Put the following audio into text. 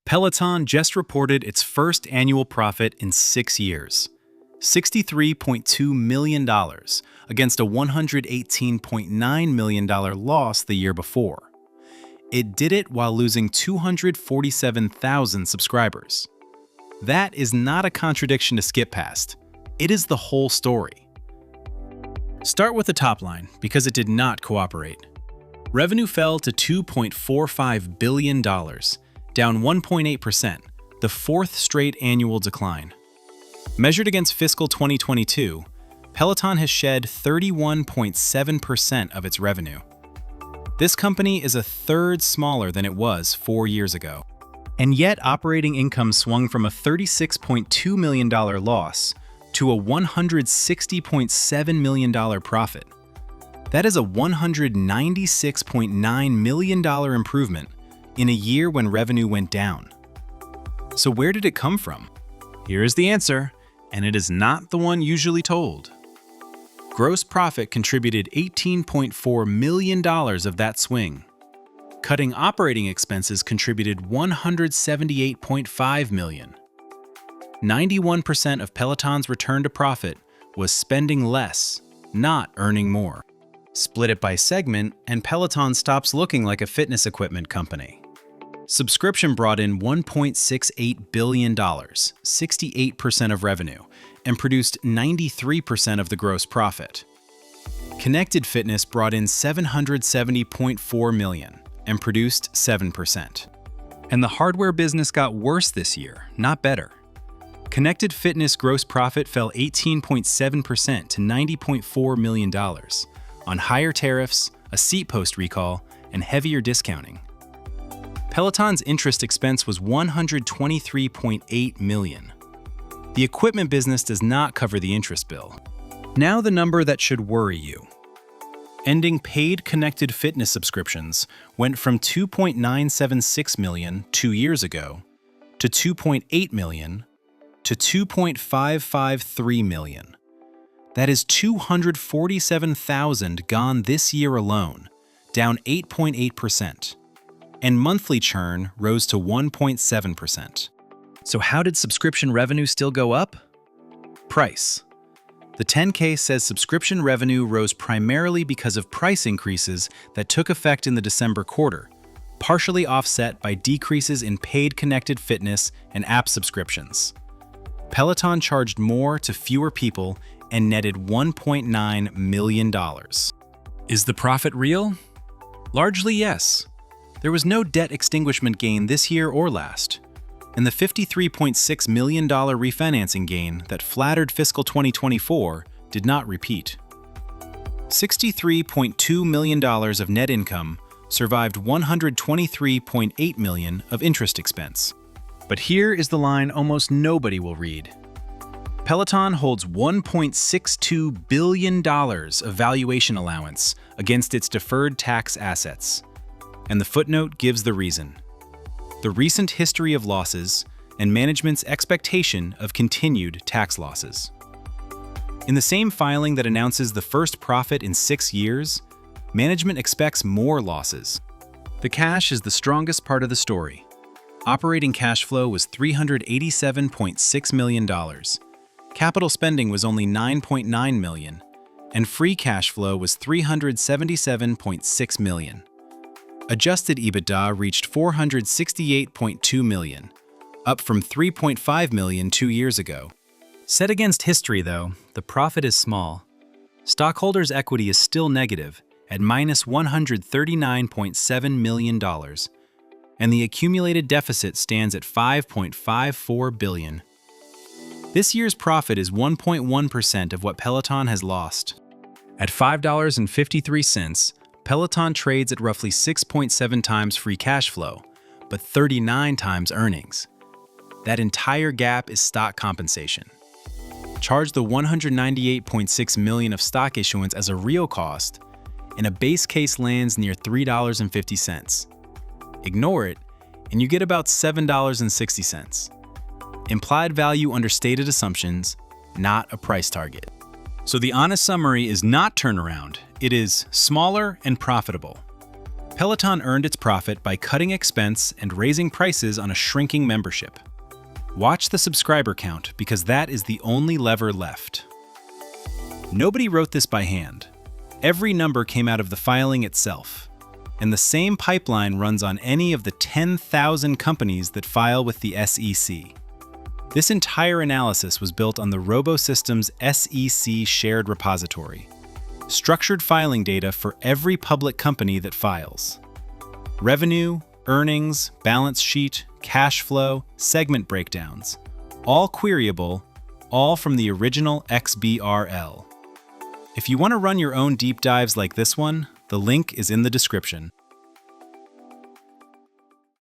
Peloton just reported its first annual profit in 6 years, $63.2 million against a $118.9 million loss the year before. It did it while losing 247,000 subscribers. That is not a contradiction to skip past. It is the whole story. Start with the top line, because it did not cooperate. Revenue fell to $2.45 billion, down 1.8%, the fourth straight annual decline. Measured against fiscal 2022, Peloton has shed 31.7% of its revenue. This company is a third smaller than it was 4 years ago. And yet operating income swung from a $36.2 million loss to a $160.7 million profit. That is a $196.9 million improvement in a year when revenue went down. So where did it come from? Here is the answer, and it is not the one usually told. Gross profit contributed $18.4 million of that swing. Cutting operating expenses contributed $178.5 million. 91% of Peloton's return to profit was spending less, not earning more. Split it by segment, and Peloton stops looking like a fitness equipment company. Subscription brought in $1.68 billion, 68% of revenue, and produced 93% of the gross profit. Connected Fitness brought in $770.4 million and produced 7%. And the hardware business got worse this year, not better. Connected Fitness gross profit fell 18.7% to $90.4 million on higher tariffs, a seat post recall, and heavier discounting. Peloton's interest expense was $123.8 million. The equipment business does not cover the interest bill. Now the number that should worry you. Ending paid Connected Fitness subscriptions went from 2.976 million 2 years ago to 2.8 million to 2.553 million. That is 247,000 gone this year alone, down 8.8%. And monthly churn rose to 1.7%. So how did subscription revenue still go up? Price. The 10K says subscription revenue rose primarily because of price increases that took effect in the December quarter, partially offset by decreases in paid Connected Fitness and app subscriptions. Peloton charged more to fewer people and netted $1.9 million. Is the profit real? Largely yes. There was no debt extinguishment gain this year or last, and the $53.6 million refinancing gain that flattered fiscal 2024 did not repeat. $63.2 million of net income survived $123.8 million of interest expense. But here is the line almost nobody will read. Peloton holds $1.62 billion of valuation allowance against its deferred tax assets. And the footnote gives the reason: the recent history of losses and management's expectation of continued tax losses. In the same filing that announces the first profit in 6 years, management expects more losses. The cash is the strongest part of the story. Operating cash flow was $387.6 million. Capital spending was only $9.9 million, and free cash flow was $377.6 million. Adjusted EBITDA reached $468.2 million, up from $3.5 million 2 years ago. Set against history, though, the profit is small. Stockholders' equity is still negative at minus $139.7 million, and the accumulated deficit stands at $5.54 billion. This year's profit is 1.1% of what Peloton has lost. At $5.53, Peloton trades at roughly 6.7 times free cash flow, but 39 times earnings. That entire gap is stock compensation. Charge the $198.6 million of stock issuance as a real cost, and a base case lands near $3.50. Ignore it, and you get about $7.60. Implied value under stated assumptions, not a price target. So the honest summary is not turnaround, it is smaller and profitable. Peloton earned its profit by cutting expense and raising prices on a shrinking membership. Watch the subscriber count because that is the only lever left. Nobody wrote this by hand. Every number came out of the filing itself. And the same pipeline runs on any of the 10,000 companies that file with the SEC. This entire analysis was built on the RoboSystems SEC shared repository. Structured filing data for every public company that files. Revenue, earnings, balance sheet, cash flow, segment breakdowns. All queryable, all from the original XBRL. If you want to run your own deep dives like this one, the link is in the description.